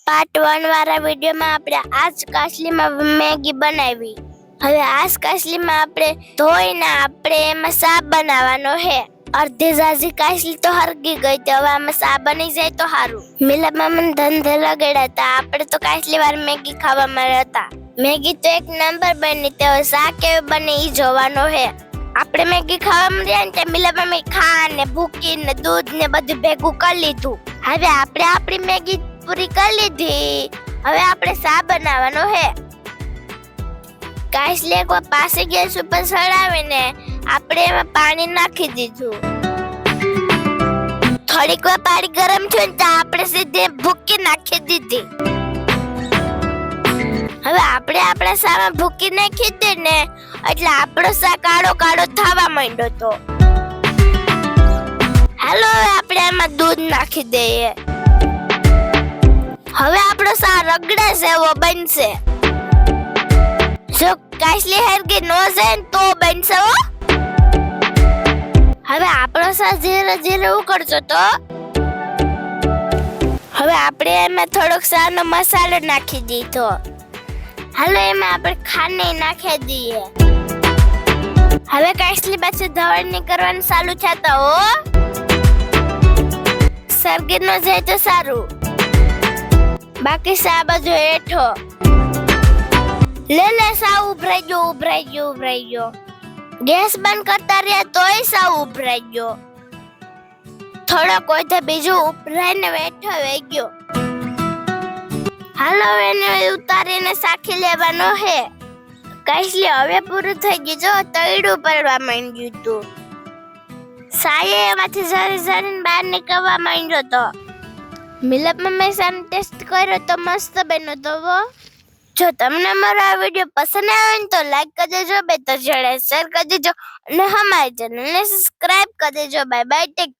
Part 1 વાળા વિડીયોમાં આપણે આજ કાસલીમાં મેગી બનાવી. હવે આજ કાસલીમાં આપણે ધોઈને આપણે એમાં સા બનાવવાનો હે. અડધી ઝાઝી કાસલી તો હરગી ગઈ તો હવે આમાં સા બની જાય તો સારું. મિલા મામાને ધંધે લગાડ્યા હતા. આપણે તો કાસલી વાર મેગી ખાવા મળ્યા હતા. મેગી તો એક નંબર બની તો સા કેવી બને ઈ જોવાનો હે. આપણે મેગી ખાવા મળ્યા ને મિલા મામી ખા ને ભૂકી ને દૂધ ને બધું ભેગું કરી લીધું. હવે આપણે આપણી મેગી પૂરી કરી લીધી. હવે આપણે સા બનાવવાનો હે. કાસલી એક વાર પાસે ગેસ ઉપર સળાવીને આપણે એમાં પાણી નાખી દીધું. થોડીક વાર પાણી ગરમ થયું ને તો આપણે સીધી ભૂકી નાખી દીધી. હવે આપણે આપણા સામાં ભૂકી નાખી દીધી ને એટલે આપણો સા કાળો કાળો થવા માંડ્યો તો. હાલો હવે આપણે એમાં દૂધ નાખી દઈએ. હવે આપણો સા રગડા જેવો બનશે. જો કાસલી હરગી નો જાય તો બનશે હો. હવે આપણો સા ધીરે ધીરે ઉકળતો તો હવે આપણે એમાં થોડોક સાનો મસાલો નાખી દીધો. હાલો એમાં આપણે ખાંડ નાખી દઈએ. હવે કાસલી પાછું ધવળની કરવાનું ચાલુ થતા હો. સરગી નો જાય તો સારું. બાકી સા બધું હેઠો લે સા ઉભરાઈ ગયો. ગેસ બંધ કરતા રહ્યા તોય સા ઉભરાઈ ગયો. થોડો કોઈ તો બીજું ઉભરાઈને બેઠો વહી ગયો. હાલો એને ઉતારીને સાખી લેવાનો હે. કાસલી હવે પૂરું થઈ ગયું. જો તળિયું પડવા માંડ્યું હતું. સાયે એમાંથી ઝરી બહાર નીકળવા માંડ્યો તો. મિલપ મમ્મી સામે ટેસ્ટ કર્યો તો મસ્ત બન્યો તો. જો તમને મારો આ વિડીયો પસંદ આવે ને તો લાઈક કરી દેજો, બે તો શેર કરી દેજો અને અમારી ચેનલને સબસ્ક્રાઇબ કરી દેજો. Bye bye, tech.